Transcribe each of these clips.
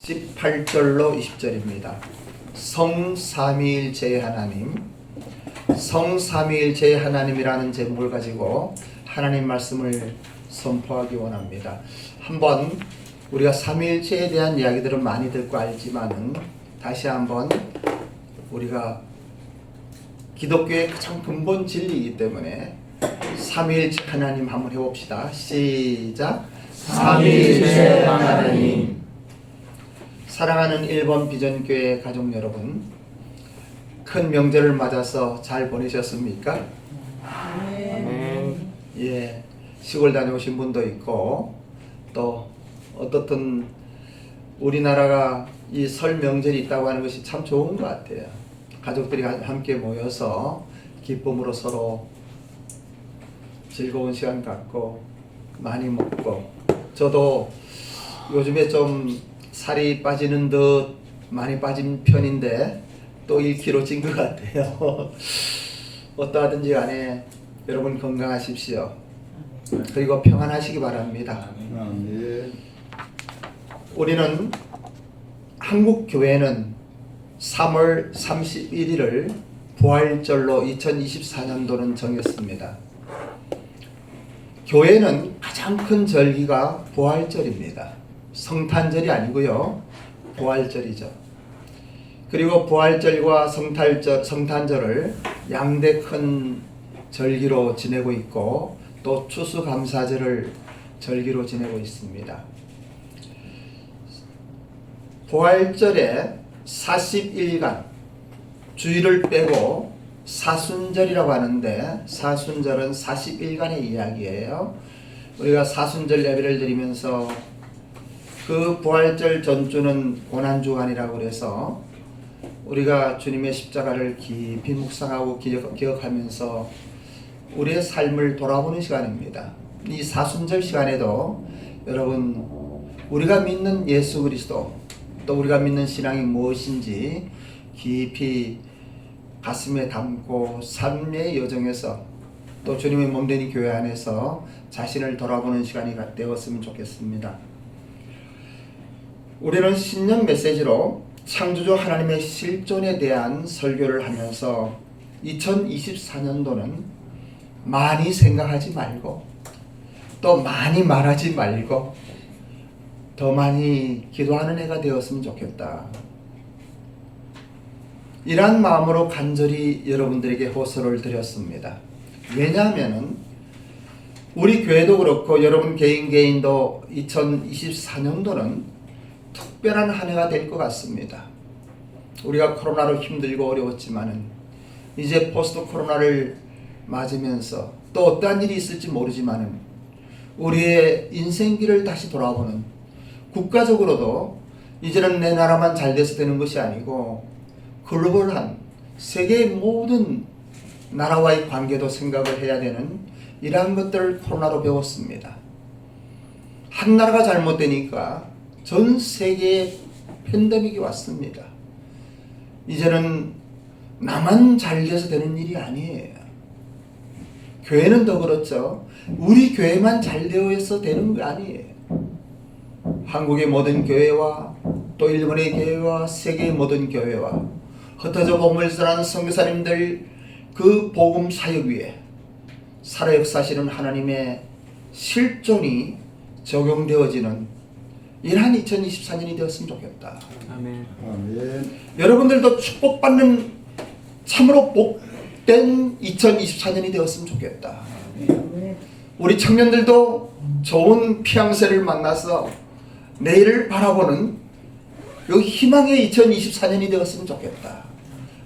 18절로 20절입니다. 성삼위일체의 하나님, 성삼위일체의 하나님이라는 제목을 가지고 하나님 말씀을 선포하기 원합니다. 한번 우리가 삼위일체에 대한 이야기들은 많이 듣고 알지만은 다시 한번 우리가 기독교의 가장 근본 진리이기 때문에 삼위일체 하나님 한번 해봅시다. 시작. 삼위일체 하나님. 사랑하는 1번 비전교회 가족 여러분, 큰 명절을 맞아서 잘 보내셨습니까? 예, 시골 다녀오신 분도 있고 또 어떻든 우리나라가 이 설 명절이 있다고 하는 것이 참 좋은 것 같아요. 가족들이 함께 모여서 기쁨으로 서로 즐거운 시간 갖고 많이 먹고, 저도 요즘에 좀 살이 빠지는 듯 많이 빠진 편인데 또 1kg 찐 것 같아요. 어떠하든지 간에 여러분 건강하십시오. 그리고 평안하시기 바랍니다. 우리는 한국 교회는 3월 31일을 부활절로 2024년도는 정했습니다. 교회는 가장 큰 절기가 부활절입니다. 성탄절이 아니고요, 부활절이죠. 그리고 부활절과 성탄절을 양대 큰 절기로 지내고 있고 또 추수감사절을 절기로 지내고 있습니다. 부활절에 40일간 주일을 빼고 사순절이라고 하는데, 사순절은 40일간의 이야기예요. 우리가 사순절 예배를 드리면서 그 부활절 전주는 고난주간이라고 그래서 우리가 주님의 십자가를 깊이 묵상하고 기억하면서 우리의 삶을 돌아보는 시간입니다. 이 사순절 시간에도 여러분, 우리가 믿는 예수 그리스도, 또 우리가 믿는 신앙이 무엇인지 깊이 가슴에 담고 삶의 여정에서 또 주님의 몸된 교회 안에서 자신을 돌아보는 시간이 되었으면 좋겠습니다. 우리는 신년 메시지로 창조주 하나님의 실존에 대한 설교를 하면서 2024년도는 많이 생각하지 말고 또 많이 말하지 말고 더 많이 기도하는 해가 되었으면 좋겠다, 이러한 마음으로 간절히 여러분들에게 호소를 드렸습니다. 왜냐하면 우리 교회도 그렇고 여러분 개인도 2024년도는 특별한 한 해가 될 것 같습니다. 우리가 코로나로 힘들고 어려웠지만은 이제 포스트 코로나를 맞으면서 또 어떠한 일이 있을지 모르지만은 우리의 인생길을 다시 돌아보는, 국가적으로도 이제는 내 나라만 잘 돼서 되는 것이 아니고 글로벌한 세계의 모든 나라와의 관계도 생각을 해야 되는 이러한 것들을 코로나로 배웠습니다. 한 나라가 잘못되니까 전 세계에 팬데믹이 왔습니다. 이제는 나만 잘 돼서 되는 일이 아니에요. 교회는 더 그렇죠. 우리 교회만 잘 되어서 되는 거 아니에요. 한국의 모든 교회와 또 일본의 교회와 세계의 모든 교회와 흩어져 복음을 전하는 선교사님들, 그 복음 사역 위에 살아 역사하시는 하나님의 실존이 적용되어지는 이러한 2024년이 되었으면 좋겠다. 아멘. 여러분들도 축복받는 참으로 복된 2024년이 되었으면 좋겠다. 우리 청년들도 좋은 피앙세를 만나서 내일을 바라보는 그 희망의 2024년이 되었으면 좋겠다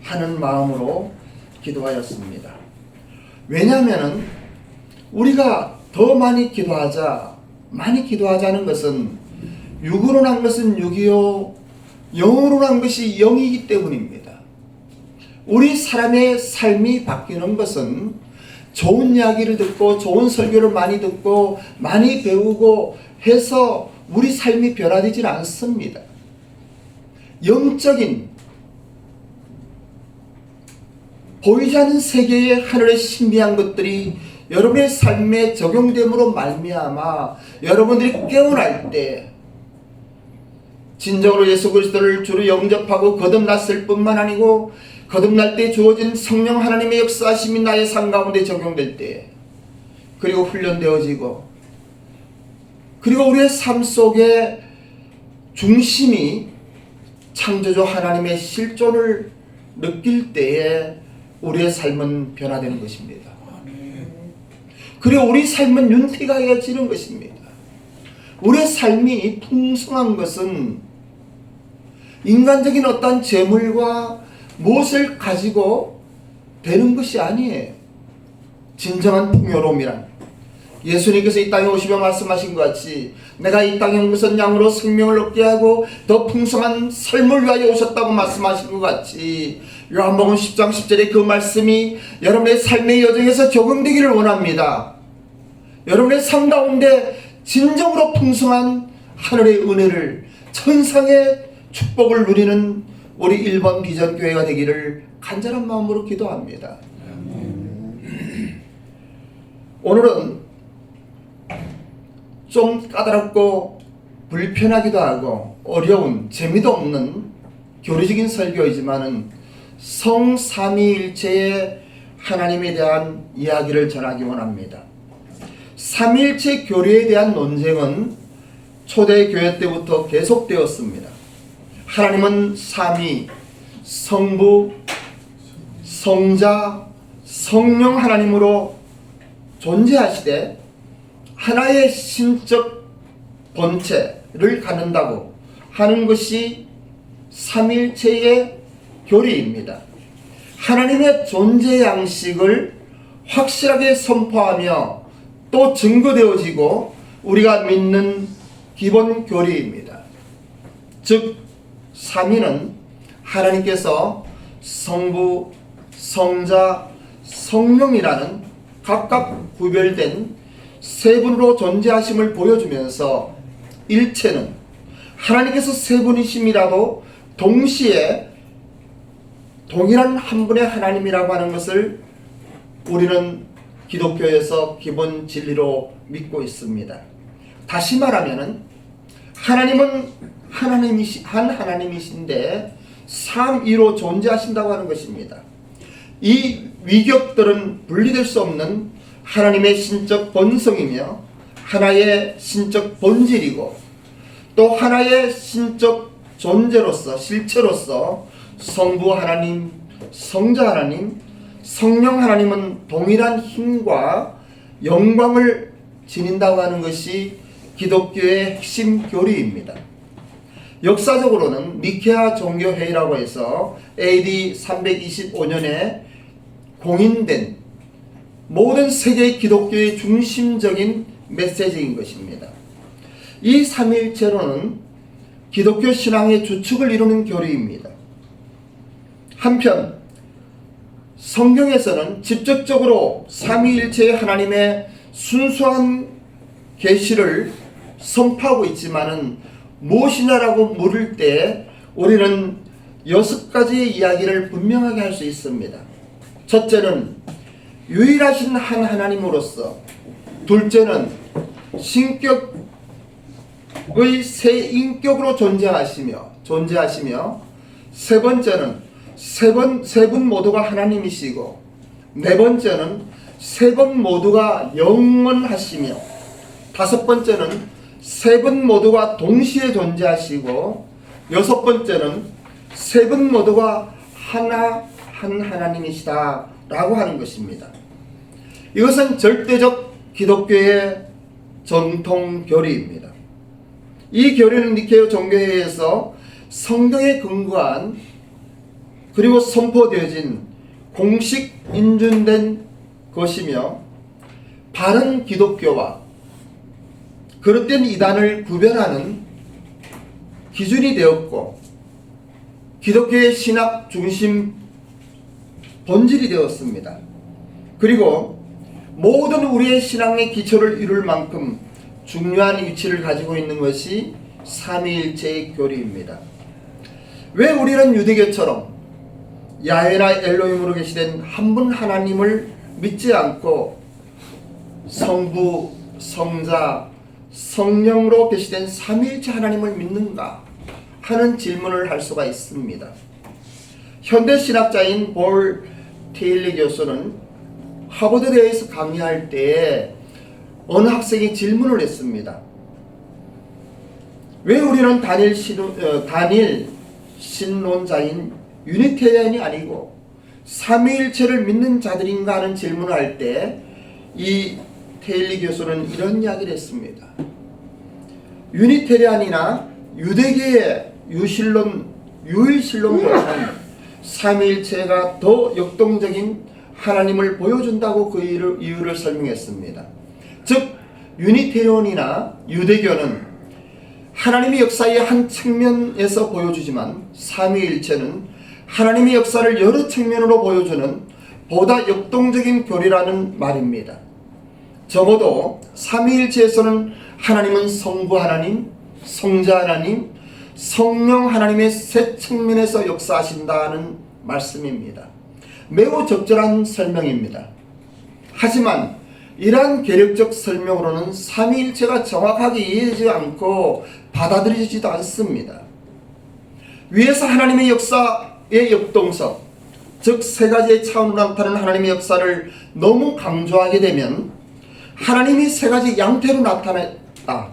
하는 마음으로 기도하였습니다. 왜냐하면 우리가 더 많이 기도하자는 것은 육으로 난 것은 육이요 영으로 난 것이 영이기 때문입니다. 우리 사람의 삶이 바뀌는 것은 좋은 이야기를 듣고 좋은 설교를 많이 듣고 많이 배우고 해서 우리 삶이 변화되질 않습니다. 영적인 보이지 않는 세계의 하늘의 신비한 것들이 여러분의 삶에 적용됨으로 말미암아 여러분들이 깨어날 때 진정으로 예수 그리스도를 주로 영접하고 거듭났을 뿐만 아니고 거듭날 때 주어진 성령 하나님의 역사하심이 나의 삶 가운데 적용될 때, 그리고 훈련되어지고, 그리고 우리의 삶 속에 중심이 창조주 하나님의 실존을 느낄 때에 우리의 삶은 변화되는 것입니다. 그리고 우리 삶은 윤택하여지는 것입니다. 우리의 삶이 풍성한 것은 인간적인 어떤 재물과 무엇을 가지고 되는 것이 아니에요. 진정한 풍요로움이란 예수님께서 이 땅에 오시며 말씀하신 것 같이 내가 이 땅에 온 것은 양으로 생명을 얻게 하고 더 풍성한 삶을 위하여 오셨다고 말씀하신 것 같이 요한복음 10장 10절의 그 말씀이 여러분의 삶의 여정에서 적용되기를 원합니다. 여러분의 삶 가운데 진정으로 풍성한 하늘의 은혜를, 천상의 축복을 누리는 우리 1번 비전교회가 되기를 간절한 마음으로 기도합니다. 오늘은 좀 까다롭고 불편하기도 하고 어려운, 재미도 없는 교리적인 설교이지만은 성삼위일체의 하나님에 대한 이야기를 전하기 원합니다. 삼위일체 교리에 대한 논쟁은 초대교회 때부터 계속되었습니다. 하나님은 삼위, 성부, 성자, 성령 하나님으로 존재하시되 하나의 신적 본체를 갖는다고 하는 것이 삼위일체의 교리입니다. 하나님의 존재 양식을 확실하게 선포하며 또 증거되어지고 우리가 믿는 기본 교리입니다. 즉 삼위는 하나님께서 성부, 성자, 성령이라는 각각 구별된 세 분으로 존재하심을 보여주면서 일체는 하나님께서 세 분이심이라도 동시에 동일한 한 분의 하나님이라고 하는 것을 우리는 기독교에서 기본 진리로 믿고 있습니다. 다시 말하면은 하나님은 한 하나님이신데 삼위로 존재하신다고 하는 것입니다. 이 위격들은 분리될 수 없는 하나님의 신적 본성이며 하나의 신적 본질이고 또 하나의 신적 존재로서 실체로서 성부 하나님, 성자 하나님, 성령 하나님은 동일한 힘과 영광을 지닌다고 하는 것이 기독교의 핵심 교리입니다. 역사적으로는 니케아 종교회의라고 해서 AD 325년에 공인된 모든 세계 기독교의 중심적인 메시지인 것입니다. 이 삼위일체론은 기독교 신앙의 주축을 이루는 교리입니다. 한편 성경에서는 직접적으로 삼위일체의 하나님의 순수한 계시를 선포하고 있지만은 무엇이냐라고 물을 때 우리는 6가지의 이야기를 분명하게 할 수 있습니다. 첫째는 유일하신 한 하나님으로서, 둘째는 신격의 세 인격으로 존재하시며 세 번째는 세 분 모두가 하나님이시고 네 번째는 세 분 모두가 영원하시며 다섯 번째는 세 분 모두가 동시에 존재하시고 여섯 번째는 세 분 모두가 한 하나님이시다 라고 하는 것입니다. 이것은 절대적 기독교의 전통 교리입니다. 이 교리는 니케아 종교회의에서 성경에 근거한 그리고 선포되어진 공식 인준된 것이며 바른 기독교와 그릇된 이단을 구별하는 기준이 되었고 기독교의 신학 중심 본질이 되었습니다. 그리고 모든 우리의 신앙의 기초를 이룰 만큼 중요한 위치를 가지고 있는 것이 삼위일체의 교리입니다. 왜 우리는 유대교처럼 야훼나 엘로힘으로 계시된 한 분 하나님을 믿지 않고 성부, 성자, 성령으로 계시된 삼위일체 하나님을 믿는가? 하는 질문을 할 수가 있습니다. 현대 신학자인 볼 테일리 교수는 하버드 대에서 강의할 때 어느 학생이 질문을 했습니다. 왜 우리는 단일 신론자인 유니테리안이 아니고 삼위일체를 믿는 자들인가 하는 질문을 할 때 이 테일리 교수는 이런 이야기를 했습니다. 유니테리안이나 유대계의 유일신론보다는 삼위일체가 더 역동적인 하나님을 보여준다고 그 이유를 설명했습니다. 즉 유니테리온이나 유대교는 하나님의 역사의 한 측면에서 보여주지만 삼위일체는 하나님의 역사를 여러 측면으로 보여주는 보다 역동적인 교리라는 말입니다. 적어도 삼위일체에서는 하나님은 성부 하나님, 성자 하나님, 성령 하나님의 세 측면에서 역사하신다는 말씀입니다. 매우 적절한 설명입니다. 하지만 이러한 계력적 설명으로는 삼위일체가 정확하게 이해되지 않고 받아들여지지도 않습니다. 위에서 하나님의 역사의 역동성, 즉 세 가지의 차원으로 나타나는 하나님의 역사를 너무 강조하게 되면 하나님이 세 가지 양태로 나타났다,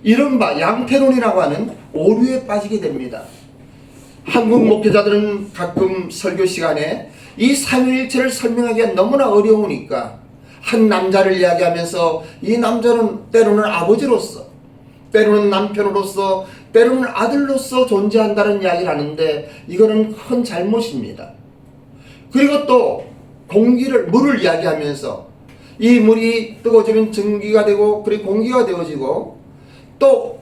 이른바 양태론이라고 하는 오류에 빠지게 됩니다. 한국 목회자들은 가끔 설교 시간에 이 삼위일체를 설명하기가 너무나 어려우니까 한 남자를 이야기하면서 이 남자는 때로는 아버지로서, 때로는 남편으로서, 때로는 아들로서 존재한다는 이야기를 하는데 이거는 큰 잘못입니다. 그리고 또 물을 이야기하면서 이 물이 뜨거워지면 전기가 되고 그리고 공기가 되어지고 또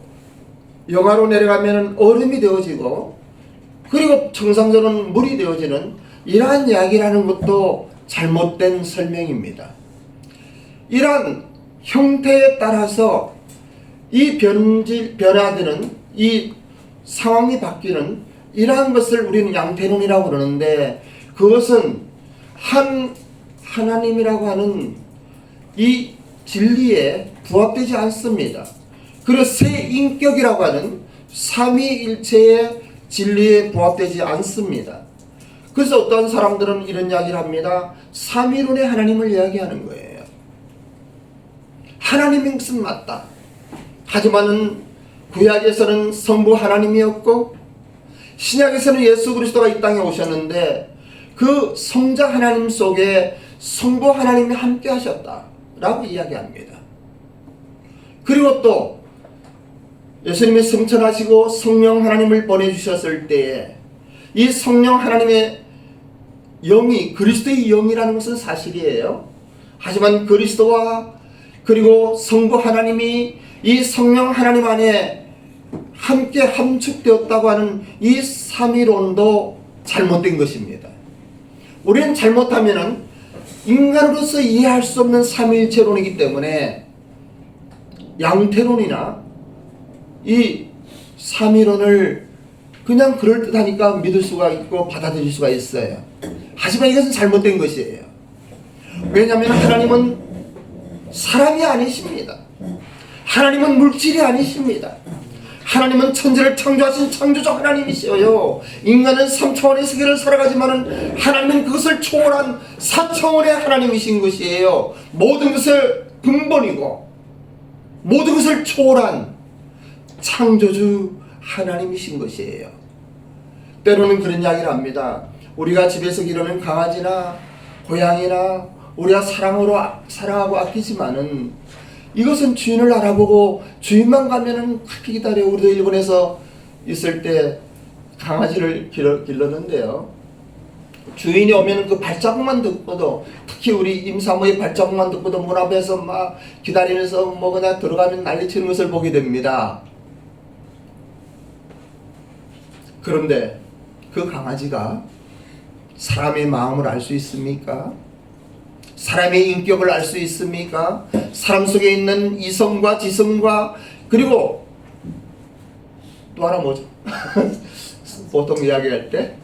영하로 내려가면 얼음이 되어지고 그리고 정상적으로는 물이 되어지는 이러한 이야기라는 것도 잘못된 설명입니다. 이러한 형태에 따라서 이 변화되는 이 상황이 바뀌는 이러한 것을 우리는 양태론이라고 그러는데 그것은 하나님이라고 하는 이 진리에 부합되지 않습니다. 그리고 세 인격이라고 하는 삼위일체의 진리에 부합되지 않습니다. 그래서 어떤 사람들은 이런 이야기를 합니다. 삼위론의 하나님을 이야기하는 거예요. 하나님인 것은 맞다. 하지만은 구약에서는 성부 하나님이었고 신약에서는 예수 그리스도가 이 땅에 오셨는데 그 성자 하나님 속에 성부 하나님이 함께 하셨다라고 이야기합니다. 그리고 또 예수님이 승천하시고 성령 하나님을 보내주셨을 때에 이 성령 하나님의 영이 그리스도의 영이라는 것은 사실이에요. 하지만 그리스도와 그리고 성부 하나님이 이 성령 하나님 안에 함께 함축되었다고 하는 이 삼위론도 잘못된 것입니다. 우리는 잘못하면은 인간으로서 이해할 수 없는 삼위일체론이기 때문에 양태론이나 이 삼위론을 그냥 그럴듯하니까 믿을 수가 있고 받아들일 수가 있어요. 하지만 이것은 잘못된 것이에요. 왜냐하면 하나님은 사람이 아니십니다. 하나님은 물질이 아니십니다. 하나님은 천지를 창조하신 창조주 하나님이시여요. 인간은 3차원의 세계를 살아가지만은 하나님은 그것을 초월한 4차원의 하나님이신 것이에요. 모든 것을 근본이고 모든 것을 초월한 창조주 하나님이신 것이에요. 때로는 그런 이야기를 합니다. 우리가 집에서 기르는 강아지나 고양이나 우리가 사랑하고 아끼지만은 이것은 주인을 알아보고 주인만 가면은 그렇게 기다려. 우리도 일본에서 있을 때 강아지를 길렀는데요. 주인이 오면 그 발자국만 듣고도, 특히 우리 임사모의 발자국만 듣고도 문 앞에서 막 기다리면서 뭐 그냥 들어가면 난리치는 것을 보게 됩니다. 그런데 그 강아지가 사람의 마음을 알 수 있습니까? 사람의 인격을 알 수 있습니까? 사람 속에 있는 이성과 지성과 그리고 또 하나 뭐죠? 보통 이야기할 때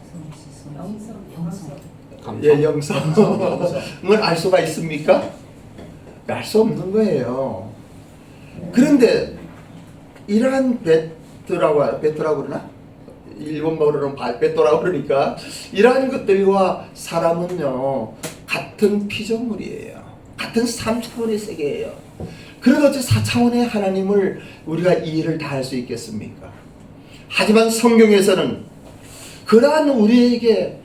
영성을 알 수가 있습니까? 알 수 없는 거예요. 그런데 이러한 베트라고 그러나? 일본말로는 발베토라고 그러니까 이러한 것들과 사람은요 같은 피조물이에요. 같은 3차원의 세계예요. 그래도 어째 4차원의 하나님을 우리가 이해를 다 할 수 있겠습니까? 하지만 성경에서는 그러한 우리에게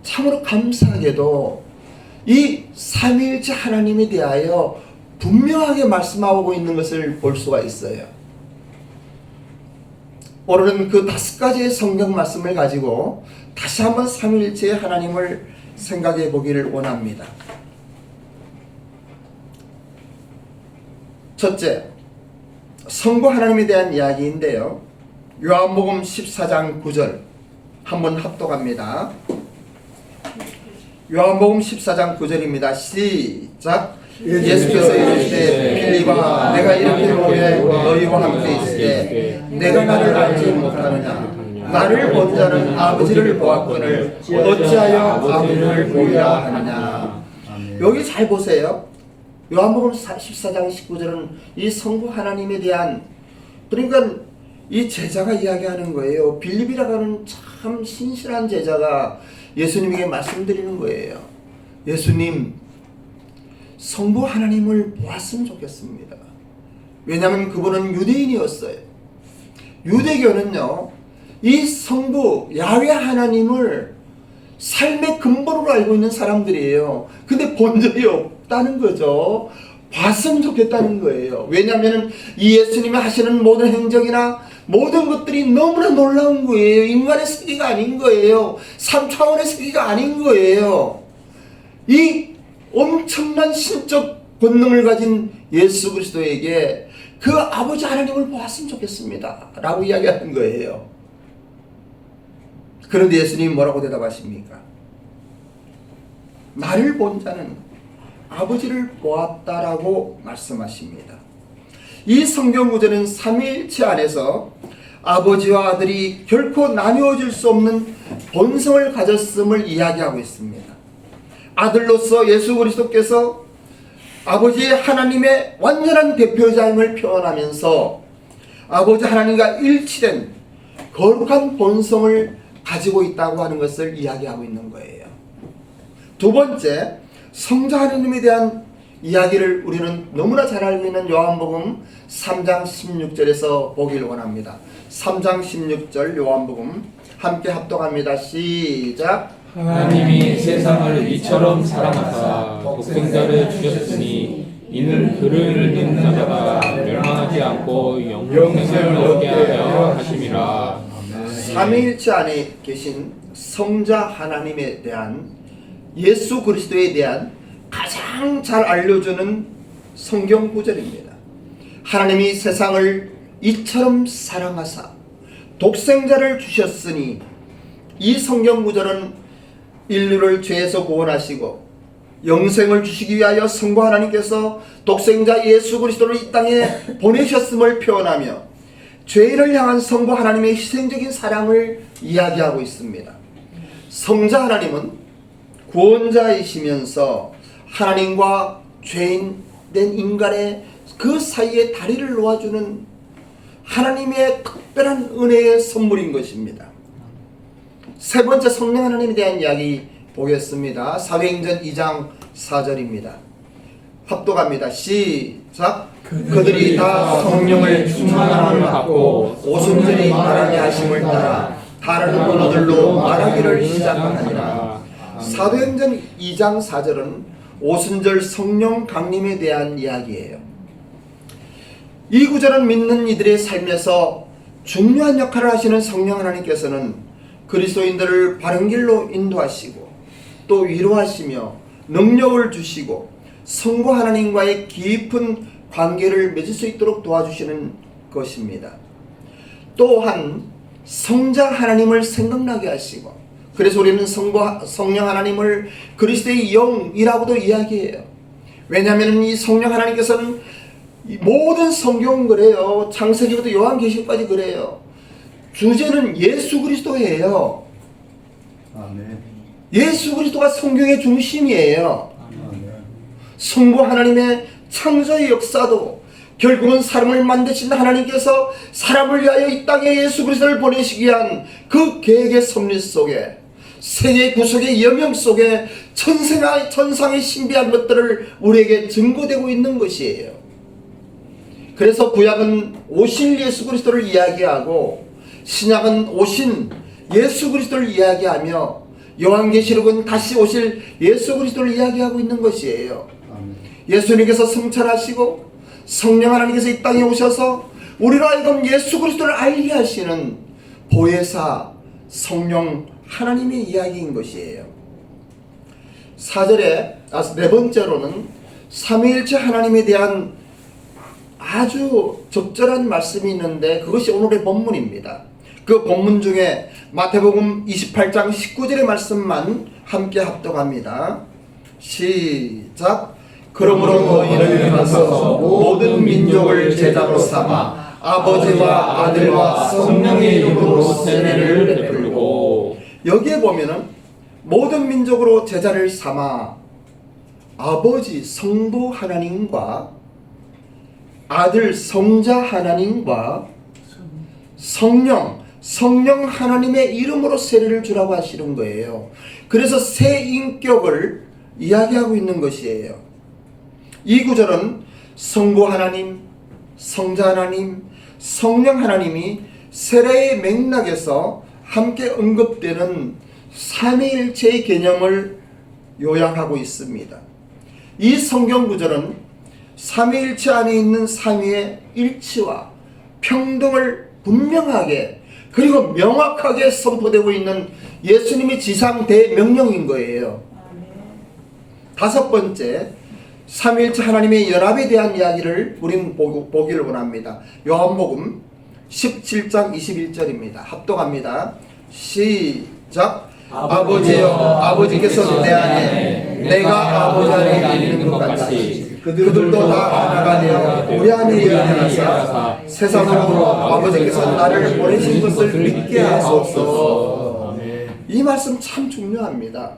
참으로 감사하게도 이 삼위일체 하나님에 대하여 분명하게 말씀하고 있는 것을 볼 수가 있어요. 오늘은 그 5가지의 성경 말씀을 가지고 다시 한번 삼위일체의 하나님을 생각해 보기를 원합니다. 첫째, 성부 하나님에 대한 이야기인데요. 요한복음 14장 9절 한번 합독합니다. 요한복음 14장 9절입니다. 시작. 예수께서 이르시되 필립아 내가 이렇게 오래 너희와 함께 있을 때 내가 나를 알지 못하느냐 나를 본 자는 아버지를 보았거늘 어찌하여 아버지를 보이라 하느냐. 여기 잘 보세요. 요한복음 14장 19절은 이 성부 하나님에 대한, 그러니까 이 제자가 이야기하는 거예요. 빌립이라고 하는 참 신실한 제자가 예수님에게 말씀드리는 거예요. 예수님, 성부 하나님을 보았으면 좋겠습니다. 왜냐하면 그분은 유대인이었어요. 유대교는요 이 성부 야훼 하나님을 삶의 근본으로 알고 있는 사람들이에요. 근데 본 적이 없다는 거죠. 봤으면 좋겠다는 거예요. 왜냐하면 이 예수님이 하시는 모든 행적이나 모든 것들이 너무나 놀라운 거예요. 인간의 세계가 아닌 거예요. 3차원의 세계가 아닌 거예요. 이 엄청난 신적 권능을 가진 예수 그리스도에게 그 아버지 하나님을 보았으면 좋겠습니다 라고 이야기하는 거예요. 그런데 예수님이 뭐라고 대답하십니까? 나를 본 자는 아버지를 보았다라고 말씀하십니다. 이 성경 구절은 삼위일체 안에서 아버지와 아들이 결코 나뉘어질 수 없는 본성을 가졌음을 이야기하고 있습니다. 아들로서 예수 그리스도께서 아버지 하나님의 완전한 대표자임을 표현하면서 아버지 하나님과 일치된 거룩한 본성을 가지고 있다고 하는 것을 이야기하고 있는 거예요. 두 번째, 성자 하나님에 대한 이야기를 우리는 너무나 잘 알고 있는 요한복음 3장 16절에서 보기를 원합니다. 3장 16절 요한복음 함께 합독합니다. 시작. 하나님이 세상을 이처럼 사랑하사 독생자를 주셨으니 이는 그를 믿는 자가 멸망하지 않고 영생을 얻게 하려 하심이라. 삼위일체 안에 계신 성자 하나님에 대한, 예수 그리스도에 대한 가장 잘 알려주는 성경 구절입니다. 하나님이 세상을 이처럼 사랑하사 독생자를 주셨으니, 이 성경 구절은 인류를 죄에서 구원하시고 영생을 주시기 위하여 성부 하나님께서 독생자 예수 그리스도를 이 땅에 보내셨음을 표현하며 죄인을 향한 성부 하나님의 희생적인 사랑을 이야기하고 있습니다. 성자 하나님은 구원자이시면서 하나님과 죄인된 인간의 그 사이에 다리를 놓아주는 하나님의 특별한 은혜의 선물인 것입니다. 세 번째, 성령 하나님에 대한 이야기 보겠습니다. 사도행전 2장 4절입니다. 합독합니다. 시작. 그들이 다 성령을 충만함을 받고 오순절이 말하게 하심을 따라 다른 언어들로 말하기를 시작하니라. 사도행전 2장 4절은 오순절 성령 강림에 대한 이야기예요. 이 구절은 믿는 이들의 삶에서 중요한 역할을 하시는 성령 하나님께서는 그리스도인들을 바른 길로 인도하시고 또 위로하시며 능력을 주시고 성부 하나님과의 깊은 관계를 맺을 수 있도록 도와주시는 것입니다. 또한 성자 하나님을 생각나게 하시고, 그래서 우리는 성령 하나님을 그리스도의 영이라고도 이야기해요. 왜냐하면 이 성령 하나님께서는 모든 성경은 그래요. 창세기부터 요한계시록까지 그래요. 주제는 예수 그리스도예요. 아멘. 예수 그리스도가 성경의 중심이에요. 성부 하나님의 창조의 역사도 결국은 사람을 만드신 하나님께서 사람을 위하여 이 땅에 예수 그리스도를 보내시기 위한 그 계획의 섭리 속에, 세계 구속의 여명 속에 천상의 신비한 것들을 우리에게 증거되고 있는 것이에요. 그래서 구약은 오실 예수 그리스도를 이야기하고 신약은 오신 예수 그리스도를 이야기하며 요한계시록은 다시 오실 예수 그리스도를 이야기하고 있는 것이에요. 아멘. 예수님께서 승천하시고 성령 하나님께서 이 땅에 오셔서 우리로 하여금 예수 그리스도를 알게 하시는 보혜사 성령 하나님의 이야기인 것이에요. 4절에 네 번째로는 삼위일체 하나님에 대한 아주 적절한 말씀이 있는데 그것이 오늘의 본문입니다. 그 본문 중에 마태복음 28장 19절의 말씀만 함께 합독합니다. 시작. 그러므로 너희는 일어나서 모든 민족을 제자로 삼아 아버지와 아들과 성령의 이름으로 세례를 베풀고. 여기에 보면은 모든 민족으로 제자를 삼아 아버지 성부 하나님과 아들 성자 하나님과 성령 하나님의 이름으로 세례를 주라고 하시는 거예요. 그래서 새 인격을 이야기하고 있는 것이에요. 이 구절은 성부 하나님, 성자 하나님, 성령 하나님이 세례의 맥락에서 함께 언급되는 삼위일체의 개념을 요약하고 있습니다. 이 성경 구절은 삼위일체 안에 있는 삼위의 일치와 평등을 분명하게 그리고 명확하게 선포되고 있는 예수님의 지상 대명령인 거예요. 다섯 번째, 삼위일체 하나님의 연합에 대한 이야기를 우리는 보기를 원합니다. 요한복음 17장 21절입니다. 합독합니다. 시작. 아버지여, 아버지께서 내 안에 내가 아버지 안에 있는 것 같이 그들도 다 하나가 되어 우리 안에 연합하사 세상으로 아버지께서 나를 보내신 것을 믿게 하소서. 이 말씀 참 중요합니다.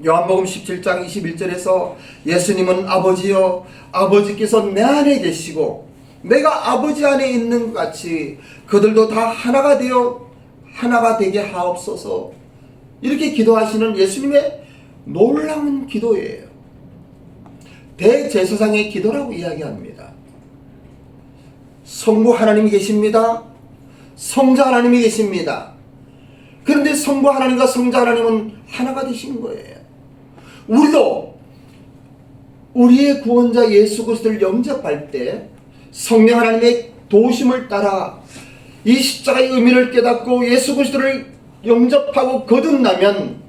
요한복음 17장 21절에서 예수님은 아버지여, 아버지께서 내 안에 계시고 내가 아버지 안에 있는 것 같이 그들도 다 하나가 되어 하나가 되게 하옵소서, 이렇게 기도하시는 예수님의 놀라운 기도예요. 대제사장의 기도라고 이야기합니다. 성부 하나님이 계십니다. 성자 하나님이 계십니다. 그런데 성부 하나님과 성자 하나님은 하나가 되신 거예요. 우리도 우리의 구원자 예수 그리스도를 영접할 때 성령 하나님의 도우심을 따라 이 십자가의 의미를 깨닫고 예수 그리스도를 영접하고 거듭나면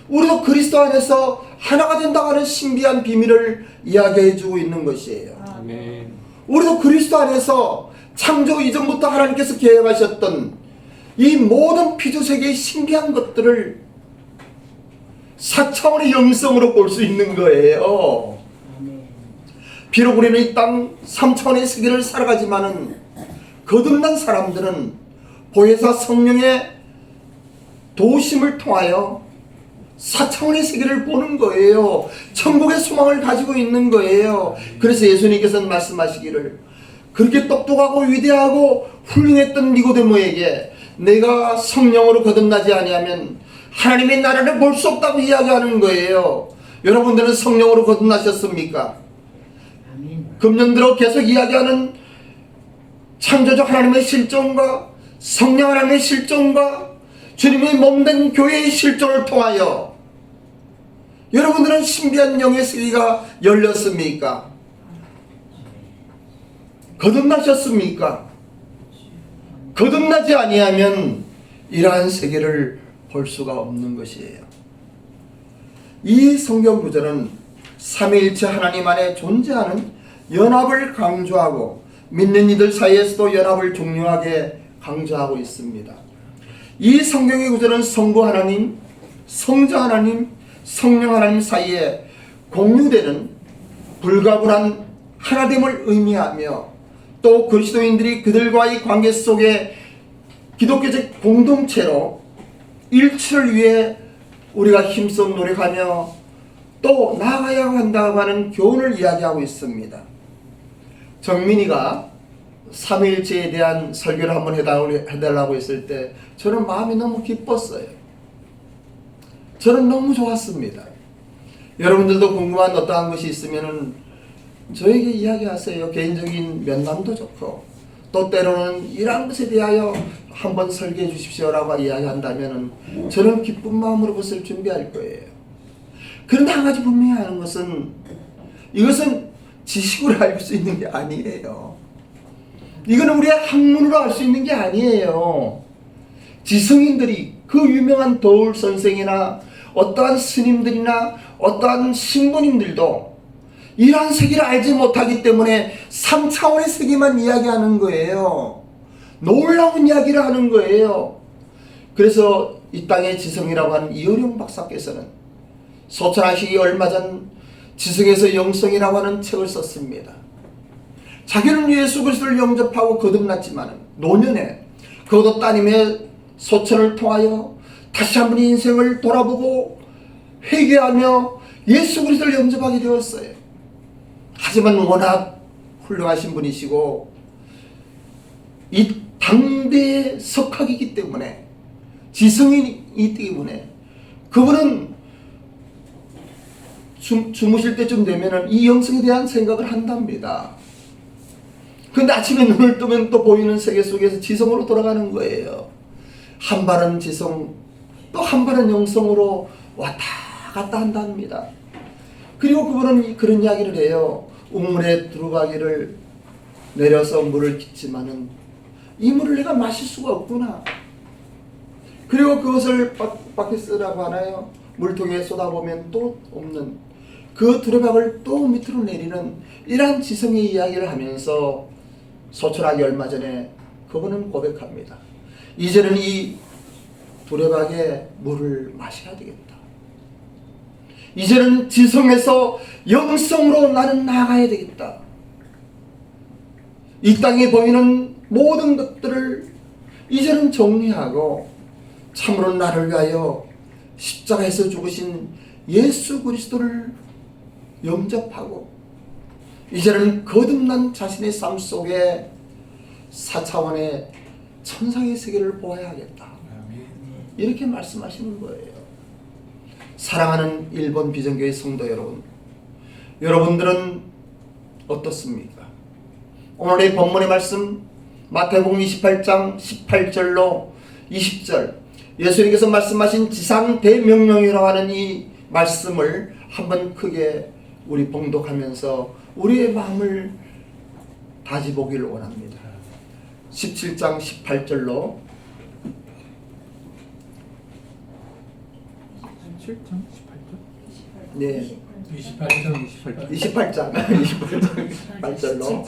우리도 그리스도 안에서 하나가 된다고 하는 신비한 비밀을 이야기해 주고 있는 것이에요. 아멘. 우리도 그리스도 안에서 창조 이전부터 하나님께서 계획하셨던 이 모든 피조세계의 신비한 것들을 4차원의 영성으로 볼 수 있는 거예요. 비록 우리는 이 땅 3차원의 세계를 살아가지만은 거듭난 사람들은 보혜사 성령의 도우심을 통하여 4차원의 세계를 보는 거예요. 천국의 소망을 가지고 있는 거예요. 그래서 예수님께서는 말씀하시기를, 그렇게 똑똑하고 위대하고 훌륭했던 니고데모에게 내가 성령으로 거듭나지 아니하면 하나님의 나라를 볼 수 없다고 이야기하는 거예요. 여러분들은 성령으로 거듭나셨습니까? 금년 들어 계속 이야기하는 창조적 하나님의 실존과 성령 하나님의 실존과 주님의 몸된 교회의 실존을 통하여 여러분들은 신비한 영의 세계가 열렸습니까? 거듭나셨습니까? 거듭나지 아니하면 이러한 세계를 볼 수가 없는 것이에요. 이 성경 구절은 삼위일체 하나님 안에 존재하는 연합을 강조하고 믿는 이들 사이에서도 연합을 중요하게 강조하고 있습니다. 이 성경의 구절은 성부 하나님, 성자 하나님, 성령 하나님 사이에 공유되는 불가분한 하나됨을 의미하며 또 그리스도인들이 그들과의 관계 속에 기독교적 공동체로 일치를 위해 우리가 힘써 노력하며 또 나아가야 한다고 하는 교훈을 이야기하고 있습니다. 정민이가 삼위일체에 대한 설교를 한번 해달라고 했을 때 저는 마음이 너무 기뻤어요. 저는 너무 좋았습니다. 여러분들도 궁금한 어떠한 것이 있으면 저에게 이야기하세요. 개인적인 면담도 좋고 또 때로는 이러한 것에 대하여 한번 설계해 주십시오라고 이야기한다면 저는 기쁜 마음으로 그것을 준비할 거예요. 그런데 한 가지 분명히 하는 것은 이것은 지식으로 알 수 있는 게 아니에요. 이거는 우리의 학문으로 알 수 있는 게 아니에요. 지성인들이 그 유명한 도울 선생이나 어떠한 스님들이나 어떠한 신부님들도 이러한 세계를 알지 못하기 때문에 3차원의 세계만 이야기하는 거예요. 놀라운 이야기를 하는 거예요. 그래서 이 땅의 지성이라고 하는 이어룡 박사께서는 소천하시기 얼마 전 지성에서 영성이라고 하는 책을 썼습니다. 자기는 예수 그리스도를 영접하고 거듭났지만 노년에 그것도 따님의 소천을 통하여 다시 한번 인생을 돌아보고 회개하며 예수 그리스도를 영접하게 되었어요. 하지만 워낙 훌륭하신 분이시고 이 당대의 석학이기 때문에 지성이기 때문에 그분은 주무실 때쯤 되면은 이 영성에 대한 생각을 한답니다. 근데 아침에 눈을 뜨면 또 보이는 세계 속에서 지성으로 돌아가는 거예요. 한 발은 지성, 또 한 발은 영성으로 왔다 갔다 한답니다. 그리고 그분은 그런 이야기를 해요. 우물에 들어가기를 내려서 물을 깃지만은 이 물을 내가 마실 수가 없구나. 그리고 그것을 바켓스라고 하나요? 물통에 쏟아보면 또 없는 그 두레박을 또 밑으로 내리는 이러한 지성의 이야기를 하면서 소천하기 얼마 전에 그분은 고백합니다. 이제는 이 두레박에 물을 마셔야 되겠다. 이제는 지성에서 영성으로 나는 나아가야 되겠다. 이 땅에 보이는 모든 것들을 이제는 정리하고 참으로 나를 위하여 십자가에서 죽으신 예수 그리스도를 영접하고 이제는 거듭난 자신의 삶 속에 4차원의 천상의 세계를 보아야 하겠다. 이렇게 말씀하시는 거예요. 사랑하는 일본 비전교회 성도 여러분, 여러분들은 어떻습니까? 오늘의 본문의 말씀 마태복음 28장 18절로 20절 예수님께서 말씀하신 지상 대명령이라고 하는 이 말씀을 한번 크게 우리 봉독하면서 우리의 마음을 다지보기를 원합니다. 17장 18절로 7장 18절? 네. 28장 28절로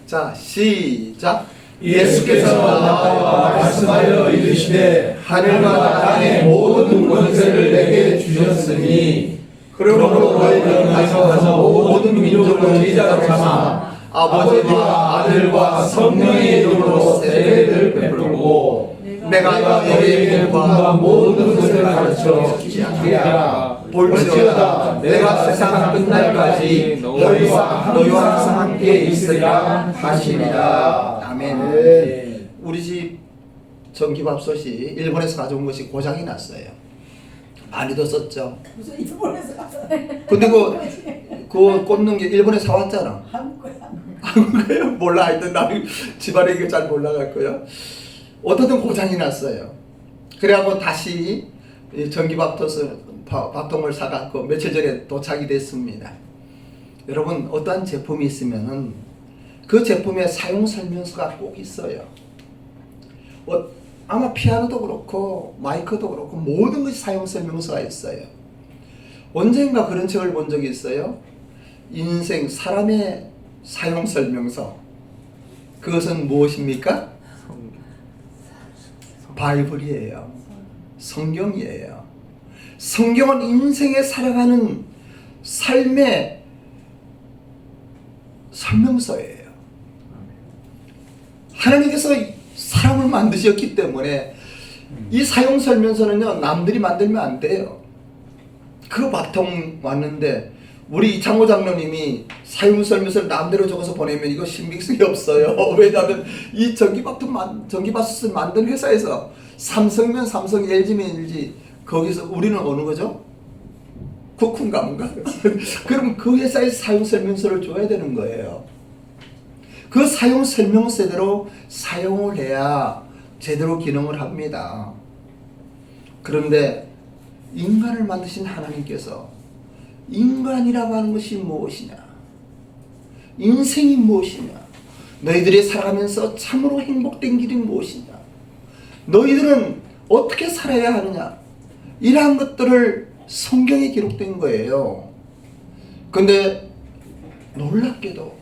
자 시작. 예수께서 나와 말씀하여 이르시되 하늘과 땅의 모든 권세를 내게 주셨으니 그러므로 너희는 가서 모든 민족을 제자로 삼아 아버지와 아들과 성령의 이름으로 세례를 베풀고 내가 너희에게 구한 모든 것을 가르쳐 지키게 하라. 볼지어다 내가 세상 끝날까지 너희와 항상 함께 있으리라 하시리라. 아멘. 네. 우리 집 전기밥솥이 일본에서 가져온 것이 고장이 났어요. 많이도 썼죠. 무슨 일본에서 근데 그 꽂는 게 일본에 사왔잖아. 한국 거야. 한국에요? 몰라. 하여튼 나는 집안에 이거 잘 몰라갖고요. 어떻든 고장이 났어요. 그래갖고 다시 전기밥통을 사갖고 며칠 전에 도착이 됐습니다. 여러분 어떠한 제품이 있으면은 그 제품의 사용 설명서가 꼭 있어요. 아마 피아노도 그렇고 마이크도 그렇고 모든 것이 사용 설명서가 있어요. 언젠가 그런 책을 본 적이 있어요. 인생 사람의 사용 설명서. 그것은 무엇입니까? 바이블이에요. 성경이에요. 성경은 인생에 살아가는 삶의 설명서예요. 하나님께서 사람을 만드셨기 때문에 이 사용 설명서는요 남들이 만들면 안 돼요. 그 바통 왔는데 우리 이창호 장로님이 사용 설명서를 마음대로 적어서 보내면 이거 신빙성이 없어요. 왜냐하면 이 전기밥솥을 만든 회사에서 삼성면 삼성, LG면 LG, 거기서 우리는 어느 거죠? 국군가 뭔가? 그럼 그 회사의 사용 설명서를 줘야 되는 거예요. 그 사용 설명서대로 사용을 해야 제대로 기능을 합니다. 그런데 인간을 만드신 하나님께서 인간이라고 하는 것이 무엇이냐? 인생이 무엇이냐? 너희들이 살아가면서 참으로 행복된 길이 무엇이냐? 너희들은 어떻게 살아야 하느냐? 이러한 것들을 성경에 기록된 거예요. 근데 놀랍게도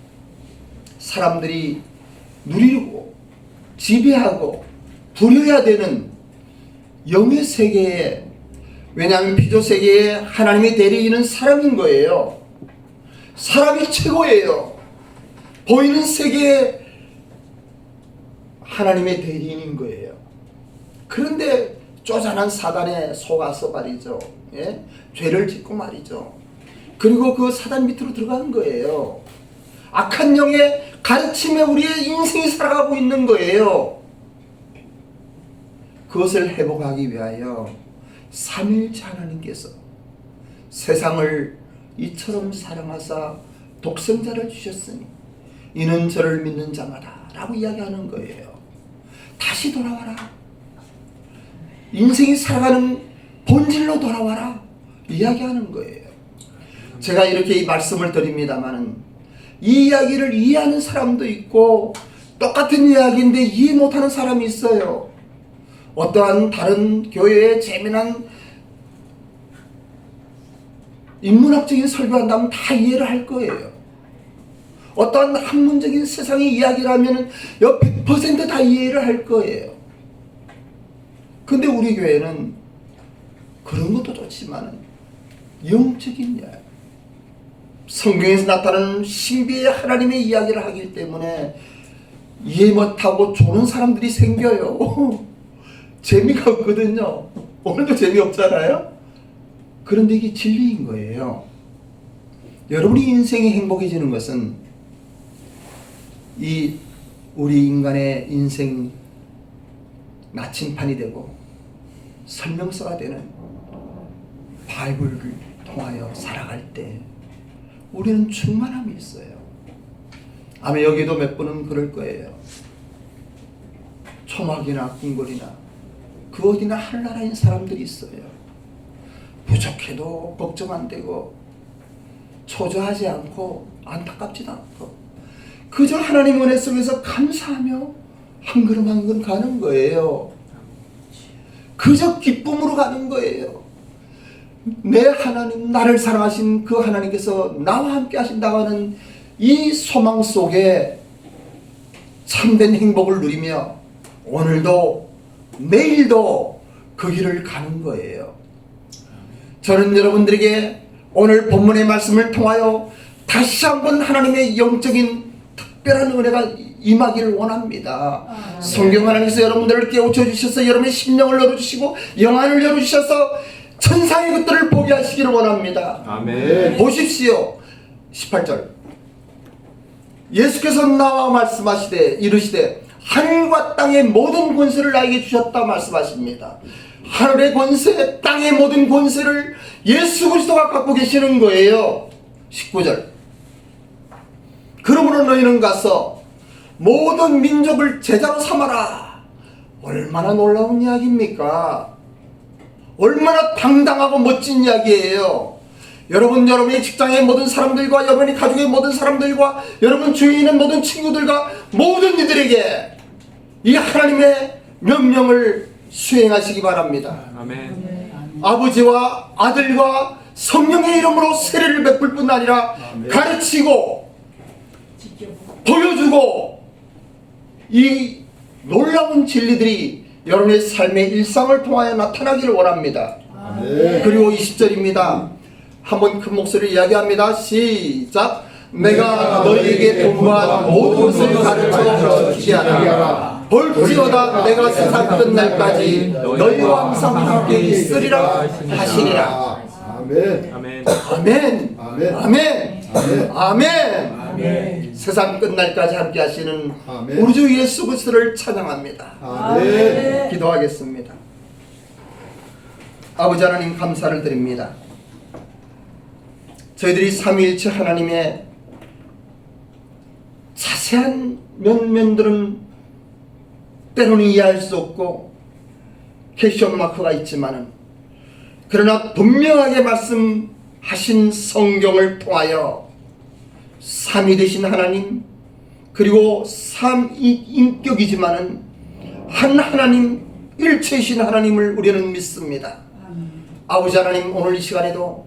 사람들이 누리고 지배하고 부려야 되는 영의 세계에, 왜냐하면 피조 세계에 하나님의 대리인은 사람인 거예요. 사람이 최고예요. 보이는 세계에 하나님의 대리인인 거예요. 그런데 쪼잔한 사단에 속아서 말이죠. 예? 죄를 짓고 말이죠. 그리고 그 사단 밑으로 들어가는 거예요. 악한 영의 가르침에 우리의 인생이 살아가고 있는 거예요. 그것을 회복하기 위하여 삼위일체 하나님께서 세상을 이처럼 사랑하사 독생자를 주셨으니 이는 저를 믿는 자마다 라고 이야기하는 거예요. 다시 돌아와라. 인생이 살아가는 본질로 돌아와라. 이야기하는 거예요. 제가 이렇게 이 말씀을 드립니다마는 이 이야기를 이해하는 사람도 있고 똑같은 이야기인데 이해 못하는 사람이 있어요. 어떠한 다른 교회의 재미난 인문학적인 설교한다면 다 이해를 할 거예요. 어떠한 학문적인 세상의 이야기를 하면 100% 다 이해를 할 거예요. 근데 우리 교회는 그런 것도 좋지만 영적인 이야기, 성경에서 나타나는 신비의 하나님의 이야기를 하기 때문에 이해 못하고 조는 사람들이 생겨요. 재미가 없거든요. 오늘도 재미없잖아요. 그런데 이게 진리인 거예요. 여러분이 인생이 행복해지는 것은 이 우리 인간의 인생 나침판이 되고 설명서가 되는 바이블을 통하여 살아갈 때 우리는 충만함이 있어요. 아마 여기도 몇 분은 그럴 거예요. 초막이나 궁궐이나 그 어디나 한나라인 사람들이 있어요. 부족해도 걱정 안 되고 초조하지 않고 안타깝지도 않고 그저 하나님 은혜 속에서 감사하며 한 걸음 한 걸음 가는 거예요. 그저 기쁨으로 가는 거예요. 내 하나님, 나를 사랑하신 그 하나님께서 나와 함께 하신다고 하는 이 소망 속에 참된 행복을 누리며 오늘도 내일도 그 길을 가는 거예요. 저는 여러분들에게 오늘 본문의 말씀을 통하여 다시 한번 하나님의 영적인 특별한 은혜가 임하기를 원합니다. 성경 하나님께서 여러분들을 깨우쳐 주셔서 여러분의 심령을 열어주시고 영안을 열어주셔서 천상의 것들을 보게 하시기를 원합니다. 아멘. 보십시오. 18절 예수께서 나와 말씀하시되 이르시되 하늘과 땅의 모든 권세를 나에게 주셨다 말씀하십니다. 하늘의 권세, 땅의 모든 권세를 예수 그리스도가 갖고 계시는 거예요. 19절 그러므로 너희는 가서 모든 민족을 제자로 삼아라. 얼마나 놀라운 이야기입니까? 얼마나 당당하고 멋진 이야기예요. 여러분의 직장의 모든 사람들과 여러분의 가족의 모든 사람들과 여러분 주위에 있는 모든 친구들과 모든 이들에게 이 하나님의 명령을 수행하시기 바랍니다. 아멘. 아버지와 아들과 성령의 이름으로 세례를 베풀 뿐 아니라 가르치고 보여주고 이 놀라운 진리들이 여러분의 삶의 일상을 통하여 나타나기를 원합니다. 그리고 20절입니다. 한번 큰 목소리로 이야기합니다. 시작. 내가 너희에게 분부한 모든 것을 가르쳐 주게 하라. 볼지어다 내가 세상 끝날까지 너희와 항상 함께 있으리라 하시니라. 아멘. 아멘. 아멘. 아멘. 아멘. 아멘. 아멘. 아멘. 세상 끝날까지 함께 하시는 아멘. 우리 주 예수 그리스도를 찬양합니다. 아멘. 기도하겠습니다. 아버지 하나님 감사를 드립니다. 저희들이 삼위일체 하나님의 자세한 면면들은 때로는 이해할 수 없고 퀘스천 마크가 있지만은 그러나 분명하게 말씀하신 성경을 통하여 삼위 되신 하나님 그리고 삼위인격이지만은 한 하나님 일체이신 하나님을 우리는 믿습니다. 아버지 하나님 오늘 이 시간에도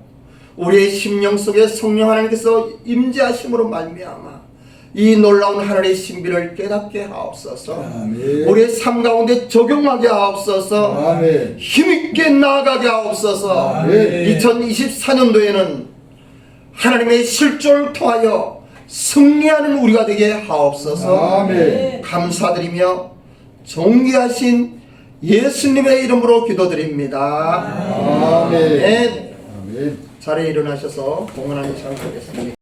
우리의 심령 속에 성령 하나님께서 임재하심으로 말미암아 이 놀라운 하나님의 신비를 깨닫게 하옵소서. 아멘. 우리의 삶 가운데 적용하게 하옵소서. 아멘. 힘있게 나아가게 하옵소서. 아멘. 2024년도에는 하나님의 실조를 통하여 승리하는 우리가 되게 하옵소서. 아멘. 감사드리며 존귀하신 예수님의 이름으로 기도드립니다. 아멘. 아멘. 아멘. 자리에 일어나셔서 공헌하는 시간 갖겠습니다.